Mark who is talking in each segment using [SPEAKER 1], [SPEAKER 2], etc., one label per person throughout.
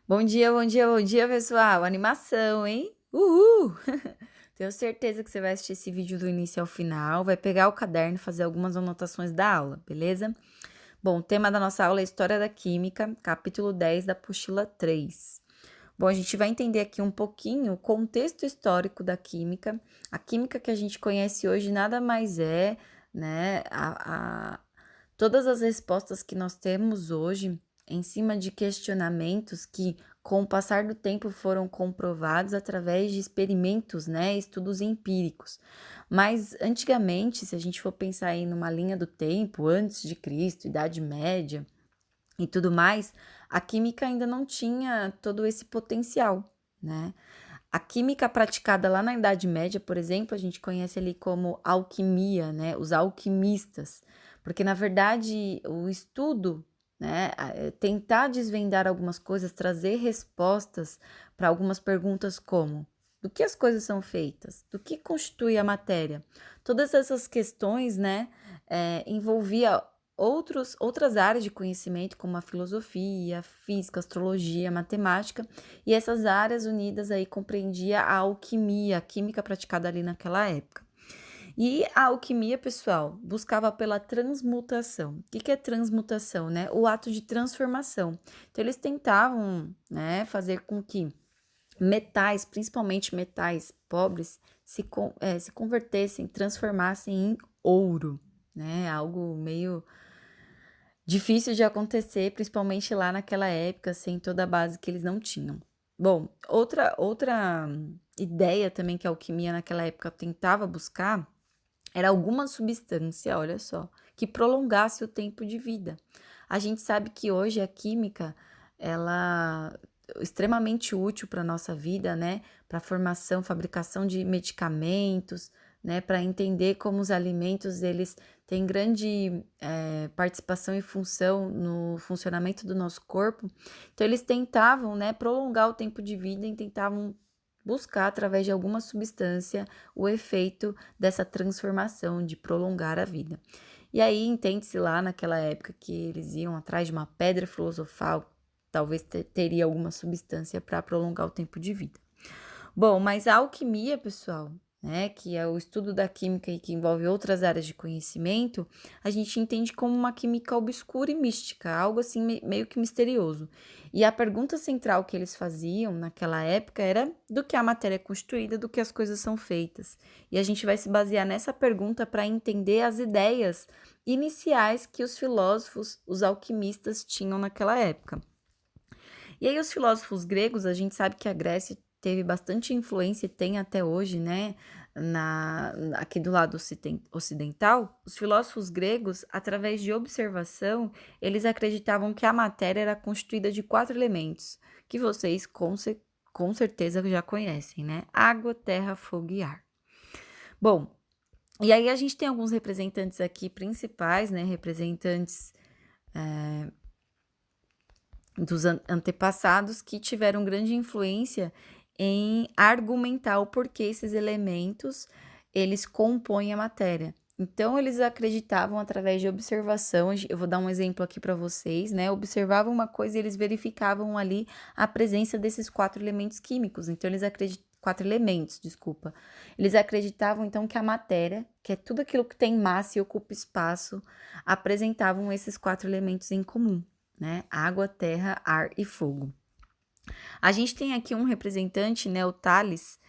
[SPEAKER 1] Bom dia, bom dia, bom dia, pessoal. Animação, hein? Uhul! Tenho certeza que você vai assistir esse vídeo do início ao final, vai pegar o caderno e fazer algumas anotações da aula, beleza? Bom, o tema da nossa aula é História da Química, capítulo 10 da apostila 3. Bom, a gente vai entender aqui um pouquinho o contexto histórico da química. A química que a gente conhece hoje nada mais é, né, todas as respostas que nós temos hoje em cima de questionamentos que, com o passar do tempo, foram comprovados através de experimentos, né, estudos empíricos. Mas antigamente, se a gente for pensar aí numa linha do tempo, antes de Cristo, Idade Média e tudo mais, a química ainda não tinha todo esse potencial, né? A química praticada lá na Idade Média, por exemplo, a gente conhece ali como alquimia, né? Os alquimistas, porque na verdade o estudo, né, tentar desvendar algumas coisas, trazer respostas para algumas perguntas como do que as coisas são feitas, do que constitui a matéria. Todas essas questões, né, envolvia outras áreas de conhecimento, como a filosofia, a física, a astrologia, a matemática, e essas áreas unidas aí compreendia a alquimia, a química praticada ali naquela época. E a alquimia, pessoal, buscava pela transmutação. O que é transmutação, né? O ato de transformação. Então, eles tentavam, né, fazer com que metais, principalmente metais pobres, se convertessem, transformassem em ouro, né? Algo meio difícil de acontecer, principalmente lá naquela época, sem toda a base que eles não tinham. Bom, outra ideia também que a alquimia naquela época tentava buscar era alguma substância, olha só, que prolongasse o tempo de vida. A gente sabe que hoje a química, ela é extremamente útil para a nossa vida, né? Para formação, fabricação de medicamentos, né? Para entender como os alimentos, eles têm grande participação e função no funcionamento do nosso corpo. Então, eles tentavam, né, prolongar o tempo de vida e tentavam buscar, através de alguma substância, o efeito dessa transformação, de prolongar a vida. E aí entende-se lá naquela época que eles iam atrás de uma pedra filosofal, talvez teria alguma substância para prolongar o tempo de vida. Bom, mas a alquimia, pessoal, né, que é o estudo da química e que envolve outras áreas de conhecimento, a gente entende como uma química obscura e mística, algo assim meio que misterioso. E a pergunta central que eles faziam naquela época era do que a matéria é constituída, do que as coisas são feitas. E a gente vai se basear nessa pergunta para entender as ideias iniciais que os filósofos, os alquimistas tinham naquela época. E aí os filósofos gregos, a gente sabe que a Grécia teve bastante influência e tem até hoje, né, aqui do lado ocidental, os filósofos gregos, através de observação, eles acreditavam que a matéria era constituída de 4 elementos, que vocês com certeza já conhecem, né? Água, terra, fogo e ar. Bom, e aí a gente tem alguns representantes aqui principais, né, representantes dos antepassados que tiveram grande influência em argumentar o porquê esses elementos eles compõem a matéria. Então eles acreditavam através de observação, eu vou dar um exemplo aqui para vocês, né? Observavam uma coisa e eles verificavam ali a presença desses 4 elementos químicos. Então eles acreditavam 4 elementos, desculpa. Eles acreditavam então que a matéria, que é tudo aquilo que tem massa e ocupa espaço, apresentavam esses 4 elementos em comum, né? Água, terra, ar e fogo. A gente tem aqui um representante, né, o Tales.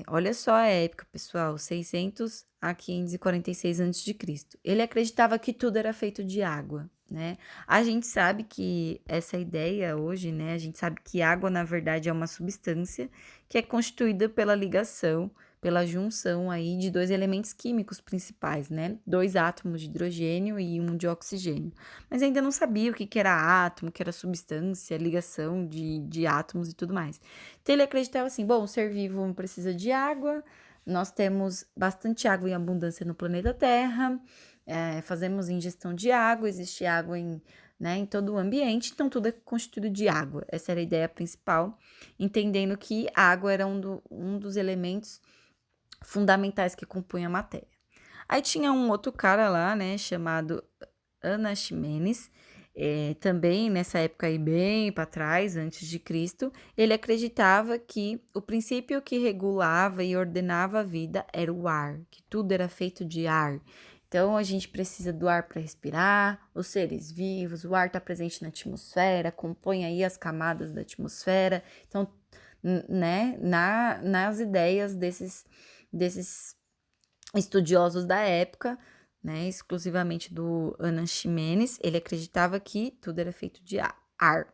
[SPEAKER 1] Olha só a época, pessoal, 600 a 546 a.C. Ele acreditava que tudo era feito de água, né? A gente sabe que essa ideia hoje, né? A gente sabe que água, na verdade, é uma substância que é constituída pela ligação, pela junção aí de 2 elementos químicos principais, né? 2 átomos de hidrogênio e um de oxigênio. Mas ainda não sabia o que era átomo, o que era substância, ligação de átomos e tudo mais. Então ele acreditava assim, bom, o ser vivo precisa de água, nós temos bastante água em abundância no planeta Terra, fazemos ingestão de água, existe água em todo o ambiente, então tudo é constituído de água. Essa era a ideia principal, entendendo que a água era um dos elementos fundamentais que compunha a matéria. Aí tinha um outro cara lá, né, chamado Anaximenes. Também nessa época aí bem para trás, antes de Cristo, ele acreditava que o princípio que regulava e ordenava a vida era o ar, que tudo era feito de ar. Então a gente precisa do ar para respirar, os seres vivos, o ar está presente na atmosfera, compõe aí as camadas da atmosfera. Então, né, nas ideias desses estudiosos da época, né, exclusivamente do Anaximenes, ele acreditava que tudo era feito de ar.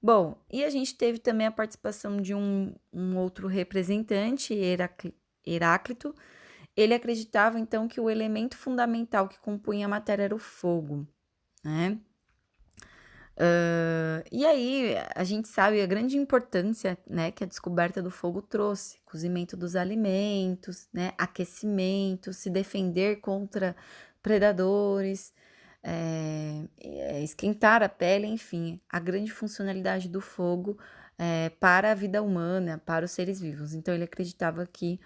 [SPEAKER 1] Bom, e a gente teve também a participação de um outro representante, Heráclito. Ele acreditava, então, que o elemento fundamental que compunha a matéria era o fogo, né? E aí, a gente sabe a grande importância, né, que a descoberta do fogo trouxe. Cozimento dos alimentos, né, aquecimento, se defender contra predadores, esquentar a pele, enfim, a grande funcionalidade do fogo para a vida humana, para os seres vivos. Então, ele acreditava que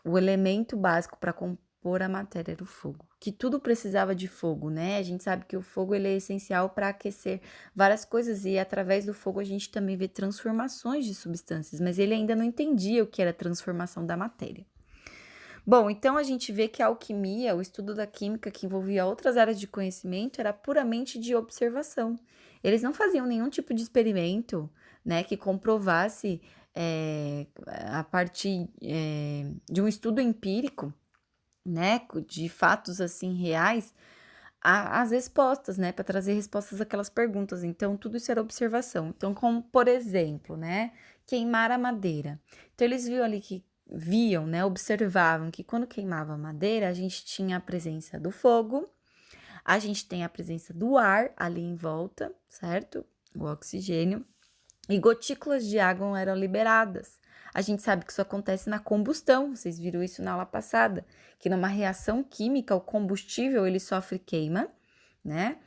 [SPEAKER 1] o elemento básico para compor a matéria era o fogo, que tudo precisava de fogo, né? A gente sabe que o fogo ele é essencial para aquecer várias coisas e através do fogo a gente também vê transformações de substâncias, mas ele ainda não entendia o que era a transformação da matéria. Bom, então a gente vê que a alquimia, o estudo da química que envolvia outras áreas de conhecimento, era puramente de observação. Eles não faziam nenhum tipo de experimento, né, que comprovasse a partir de um estudo empírico, né, de fatos assim reais, as respostas, né, para trazer respostas àquelas perguntas. Então, tudo isso era observação. Então, como por exemplo, né, queimar a madeira. Então, eles viam, né, observavam que quando queimava a madeira, a gente tinha a presença do fogo, a gente tem a presença do ar ali em volta, certo? O oxigênio. E gotículas de água eram liberadas. A gente sabe que isso acontece na combustão, vocês viram isso na aula passada, que numa reação química o combustível ele sofre queima, né?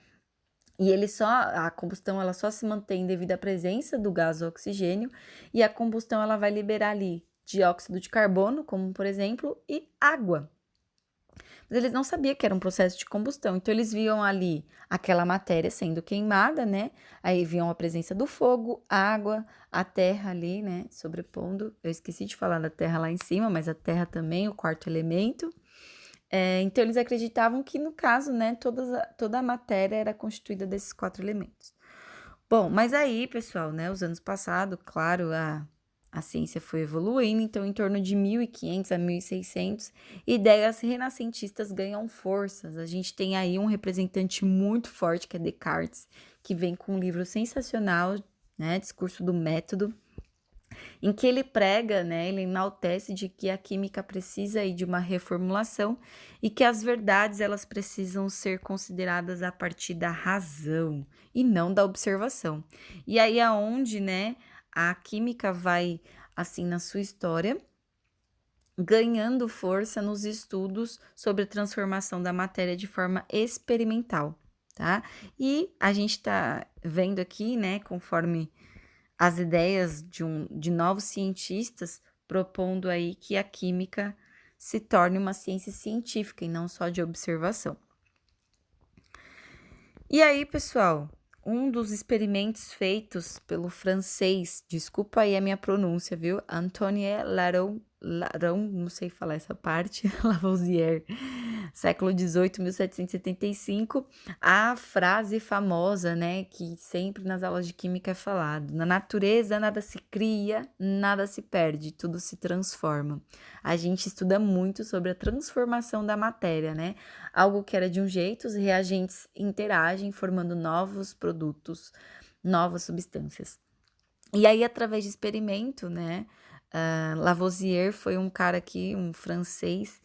[SPEAKER 1] E a combustão ela só se mantém devido à presença do gás oxigênio e a combustão ela vai liberar ali dióxido de carbono, como por exemplo, e água. Mas eles não sabiam que era um processo de combustão, então eles viam ali aquela matéria sendo queimada, né? Aí viam a presença do fogo, água, a terra ali, né? Sobrepondo. Eu esqueci de falar da terra lá em cima, mas a terra também, o quarto elemento. Então eles acreditavam que, no caso, né, toda a matéria era constituída desses 4 elementos. Bom, mas aí, pessoal, né, os anos passados, claro, a ciência foi evoluindo, então em torno de 1500 a 1600, ideias renascentistas ganham forças. A gente tem aí um representante muito forte, que é Descartes, que vem com um livro sensacional, né, Discurso do Método, em que ele prega, né, ele enaltece de que a química precisa aí de uma reformulação e que as verdades elas precisam ser consideradas a partir da razão e não da observação. E aí aonde, né, a química vai, assim, na sua história, ganhando força nos estudos sobre a transformação da matéria de forma experimental, tá? E a gente tá vendo aqui, né, conforme as ideias de novos cientistas propondo aí que a química se torne uma ciência científica e não só de observação. E aí, pessoal, um dos experimentos feitos pelo francês, desculpa aí a minha pronúncia, viu? Antoine Laron, não sei falar essa parte, Lavoisier, século XVIII, 1775, a frase famosa, né, que sempre nas aulas de química é falado: na natureza nada se cria, nada se perde, tudo se transforma. A gente estuda muito sobre a transformação da matéria, né? Algo que era de um jeito, os reagentes interagem formando novos produtos, novas substâncias. E aí, através de experimento, né, Lavoisier foi um cara aqui, um francês,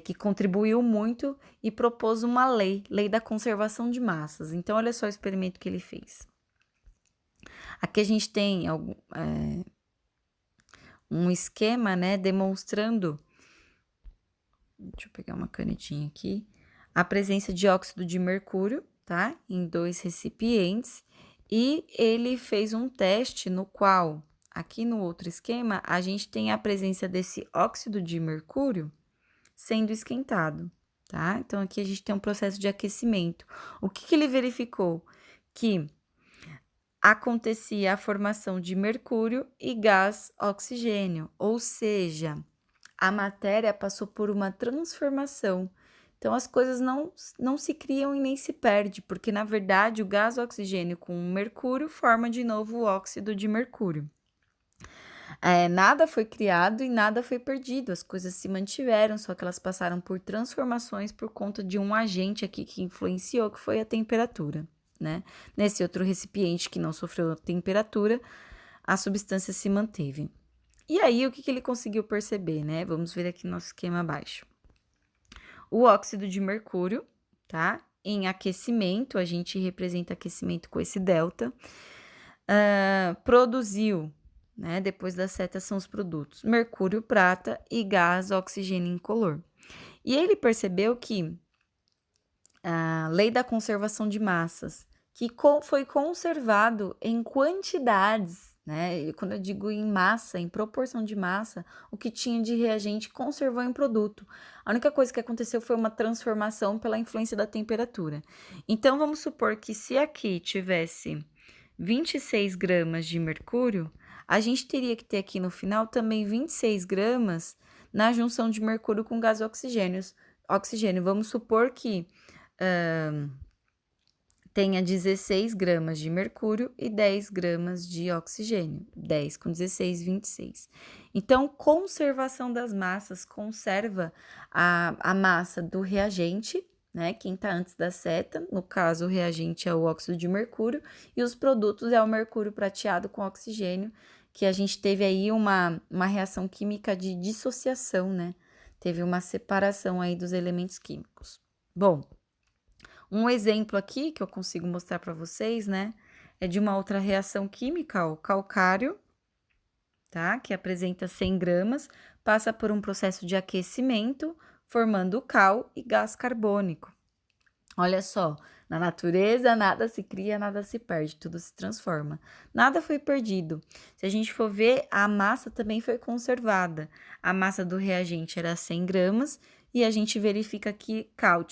[SPEAKER 1] que contribuiu muito e propôs uma lei da conservação de massas. Então, olha só o experimento que ele fez. Aqui a gente tem um esquema, né, demonstrando, deixa eu pegar uma canetinha aqui, a presença de óxido de mercúrio, tá, em 2 recipientes, e ele fez um teste no qual, aqui no outro esquema, a gente tem a presença desse óxido de mercúrio sendo esquentado, tá? Então, aqui a gente tem um processo de aquecimento. O que ele verificou? Que acontecia a formação de mercúrio e gás oxigênio, ou seja, a matéria passou por uma transformação. Então, as coisas não se criam e nem se perde, porque, na verdade, o gás oxigênio com o mercúrio forma de novo o óxido de mercúrio. Nada foi criado e nada foi perdido, as coisas se mantiveram, só que elas passaram por transformações por conta de um agente aqui que influenciou, que foi a temperatura, né? Nesse outro recipiente que não sofreu temperatura, a substância se manteve. E aí, o que ele conseguiu perceber, né? Vamos ver aqui no nosso esquema abaixo. O óxido de mercúrio, tá? Em aquecimento, a gente representa aquecimento com esse delta, produziu, né? Depois da seta são os produtos: mercúrio, prata e gás oxigênio incolor. E ele percebeu que a lei da conservação de massas, que foi conservado em quantidades, né? E quando eu digo em massa, em proporção de massa, o que tinha de reagente conservou em produto. A única coisa que aconteceu foi uma transformação pela influência da temperatura. Então, vamos supor que se aqui tivesse 26 gramas de mercúrio, a gente teria que ter aqui no final também 26 gramas na junção de mercúrio com gás oxigênio. Vamos supor que tenha 16 gramas de mercúrio e 10 gramas de oxigênio. 10 com 16, 26. Então, conservação das massas conserva a massa do reagente, né? Quem está antes da seta, no caso, o reagente é o óxido de mercúrio, e os produtos é o mercúrio prateado com oxigênio, que a gente teve aí uma reação química de dissociação, né? Teve uma separação aí dos elementos químicos. Bom, um exemplo aqui que eu consigo mostrar para vocês, né, é de uma outra reação química, o calcário, tá? Que apresenta 100 gramas, passa por um processo de aquecimento, formando cal e gás carbônico. Olha só, na natureza nada se cria, nada se perde, tudo se transforma. Nada foi perdido. Se a gente for ver, a massa também foi conservada. A massa do reagente era 100 gramas e a gente verifica que cal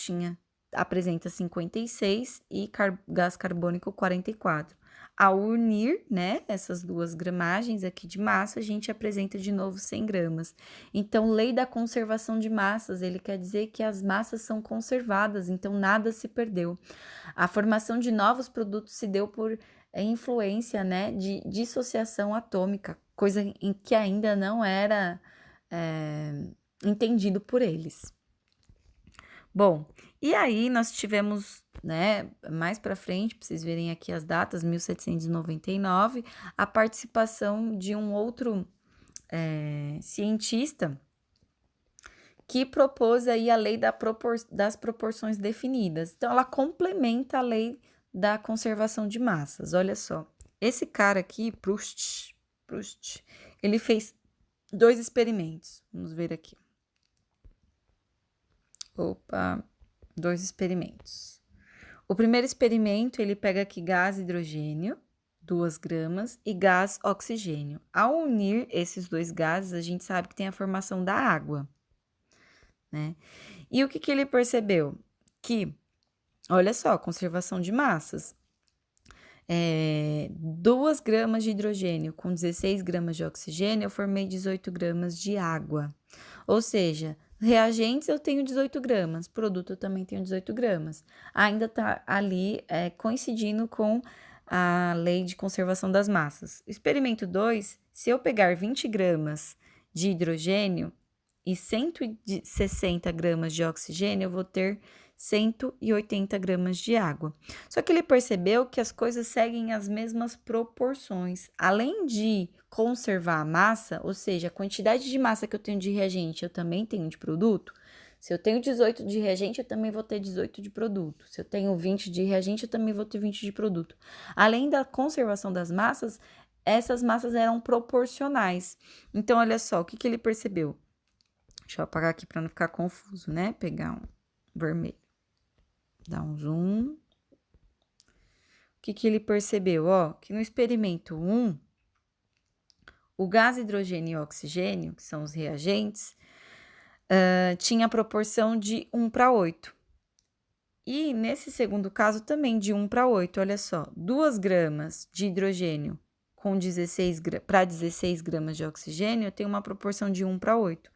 [SPEAKER 1] apresenta 56 e gás carbônico 44. Ao unir, né, essas duas gramagens aqui de massa, a gente apresenta de novo 100 gramas. Então, lei da conservação de massas, ele quer dizer que as massas são conservadas, então nada se perdeu. A formação de novos produtos se deu por influência, né, de dissociação atômica, coisa em que ainda não era entendido por eles. Bom, e aí nós tivemos, né, mais para frente, para vocês verem aqui as datas, 1799, a participação de um outro cientista que propôs aí a lei das proporções definidas. Então, ela complementa a lei da conservação de massas. Olha só, esse cara aqui, Proust, ele fez 2 experimentos. Vamos ver aqui. 2 experimentos. O primeiro experimento, ele pega aqui gás hidrogênio, 2 gramas, e gás oxigênio. Ao unir esses 2 gases, a gente sabe que tem a formação da água, né? E o que ele percebeu? Que, olha só, conservação de massas. 2 gramas de hidrogênio com 16 gramas de oxigênio, eu formei 18 gramas de água. Ou seja, reagentes eu tenho 18 gramas, produto eu também tenho 18 gramas. Ainda está ali coincidindo com a lei de conservação das massas. Experimento 2, se eu pegar 20 gramas de hidrogênio e 160 gramas de oxigênio, eu vou ter 180 gramas de água. Só que ele percebeu que as coisas seguem as mesmas proporções. Além de conservar a massa, ou seja, a quantidade de massa que eu tenho de reagente, eu também tenho de produto. Se eu tenho 18 de reagente, eu também vou ter 18 de produto. Se eu tenho 20 de reagente, eu também vou ter 20 de produto. Além da conservação das massas, essas massas eram proporcionais. Então, olha só, o que ele percebeu? Deixa eu apagar aqui para não ficar confuso, né? Pegar um vermelho. Dá um zoom. O que ele percebeu? Ó, que no experimento 1, o gás hidrogênio e oxigênio, que são os reagentes, tinha a proporção de 1:8. E nesse segundo caso também de 1:8, olha só, 2 gramas de hidrogênio com 16 para 16 gramas de oxigênio tem uma proporção de 1:8.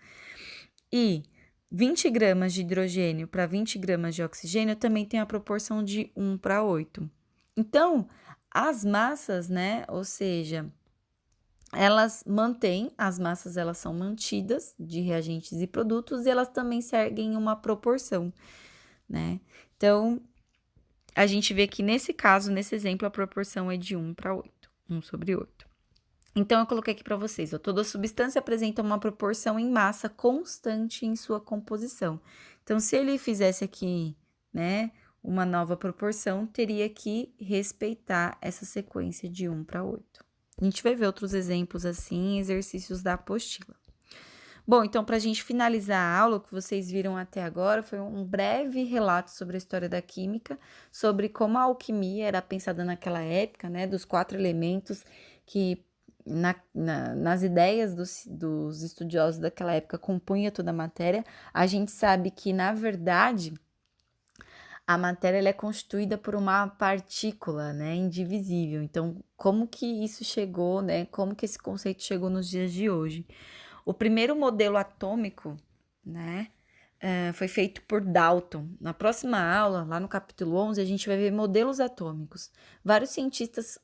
[SPEAKER 1] E 20 gramas de hidrogênio para 20 gramas de oxigênio também tem a proporção de 1:8. Então, as massas, né, ou seja, as massas elas são mantidas de reagentes e produtos e elas também seguem uma proporção, né? Então, a gente vê que nesse caso, nesse exemplo, a proporção é de 1:8, 1/8. Então, eu coloquei aqui para vocês, ó, toda substância apresenta uma proporção em massa constante em sua composição. Então, se ele fizesse aqui, né, uma nova proporção, teria que respeitar essa sequência de 1:8. A gente vai ver outros exemplos assim, exercícios da apostila. Bom, então, para a gente finalizar a aula, o que vocês viram até agora foi um breve relato sobre a história da química, sobre como a alquimia era pensada naquela época, né, dos 4 elementos que nas ideias dos estudiosos daquela época compunha toda a matéria. A gente sabe que, na verdade, a matéria ela é constituída por uma partícula, né, indivisível. Então, como que isso chegou, né, como que esse conceito chegou nos dias de hoje? O primeiro modelo atômico, né, foi feito por Dalton. Na próxima aula, lá no capítulo 11, a gente vai ver modelos atômicos. Vários cientistas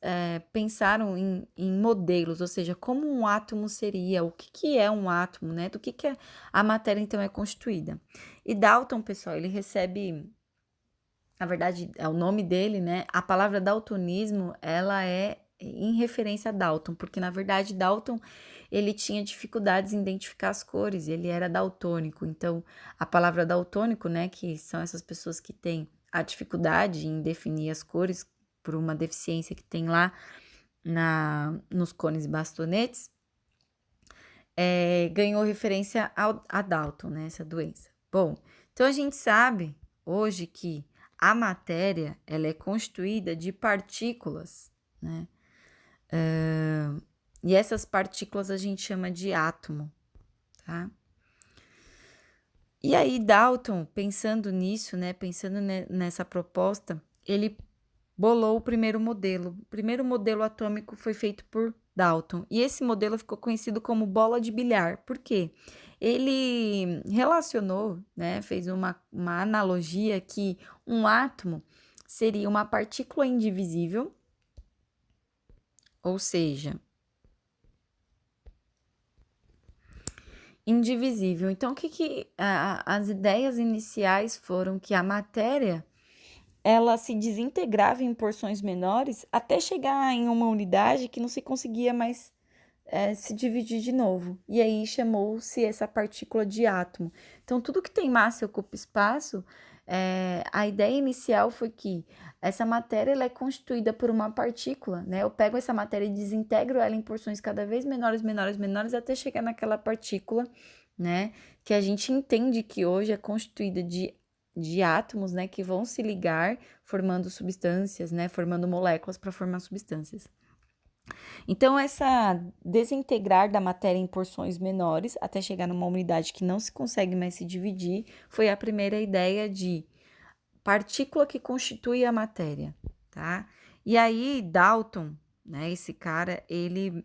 [SPEAKER 1] pensaram em modelos, ou seja, como um átomo seria, o que é um átomo, né? Do que a matéria, então, é constituída. E Dalton, pessoal, ele recebe, na verdade, é o nome dele, né? A palavra daltonismo, ela é em referência a Dalton, porque, na verdade, Dalton ele tinha dificuldades em identificar as cores, ele era daltônico. Então, a palavra daltônico, né, que são essas pessoas que têm a dificuldade em definir as cores por uma deficiência que tem lá nos cones e bastonetes, ganhou referência a Dalton, né, essa doença. Bom, então a gente sabe hoje que a matéria ela é constituída de partículas, né? E essas partículas a gente chama de átomo, tá? E aí Dalton, pensando nisso, né, pensando nessa proposta, ele bolou o primeiro modelo. O primeiro modelo atômico foi feito por Dalton. E esse modelo ficou conhecido como bola de bilhar. Por quê? Ele relacionou, né, fez uma analogia que um átomo seria uma partícula indivisível, ou seja, indivisível. Então, o que as ideias iniciais foram que a matéria ela se desintegrava em porções menores até chegar em uma unidade que não se conseguia mais se dividir de novo. E aí chamou-se essa partícula de átomo. Então, tudo que tem massa e ocupa espaço, a ideia inicial foi que essa matéria ela é constituída por uma partícula, né? Eu pego essa matéria e desintegro ela em porções cada vez menores, menores, menores, até chegar naquela partícula, né? Que a gente entende que hoje é constituída de átomos, né? Que vão se ligar formando substâncias, né? Formando moléculas para formar substâncias. Então, essa desintegrar da matéria em porções menores, até chegar numa unidade que não se consegue mais se dividir, foi a primeira ideia de partícula que constitui a matéria, tá? E aí, Dalton, né, esse cara, ele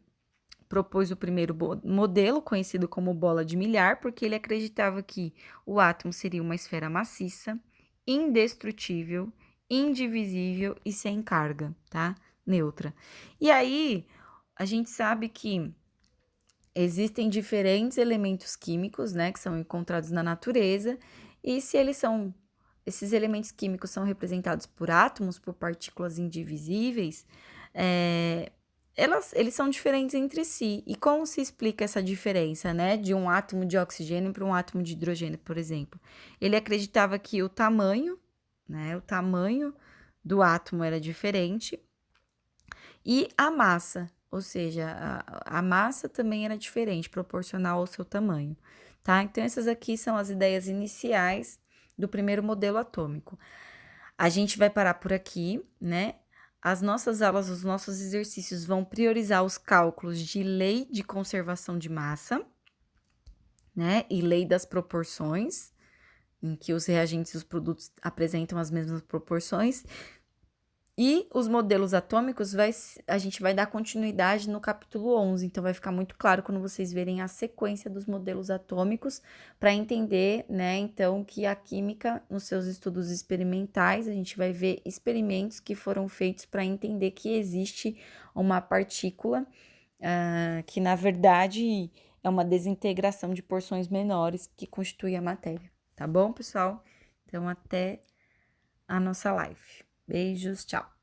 [SPEAKER 1] propôs o primeiro modelo, conhecido como bola de milhar, porque ele acreditava que o átomo seria uma esfera maciça, indestrutível, indivisível e sem carga, tá? Neutra. E aí, a gente sabe que existem diferentes elementos químicos, né, que são encontrados na natureza, e se esses elementos químicos são representados por átomos, por partículas indivisíveis, eles são diferentes entre si. E como se explica essa diferença, né, de um átomo de oxigênio para um átomo de hidrogênio, por exemplo? Ele acreditava que o tamanho do átomo era diferente e a massa, ou seja, a massa também era diferente, proporcional ao seu tamanho, tá? Então, essas aqui são as ideias iniciais do primeiro modelo atômico. A gente vai parar por aqui, né? As nossas aulas, os nossos exercícios vão priorizar os cálculos de lei de conservação de massa, né? E lei das proporções, em que os reagentes e os produtos apresentam as mesmas proporções. E os modelos atômicos, a gente vai dar continuidade no capítulo 11, então vai ficar muito claro quando vocês verem a sequência dos modelos atômicos, para entender, né, então, que a química, nos seus estudos experimentais, a gente vai ver experimentos que foram feitos para entender que existe uma partícula que, na verdade, é uma desintegração de porções menores que constitui a matéria, tá bom, pessoal? Então, até a nossa live. Beijos, tchau!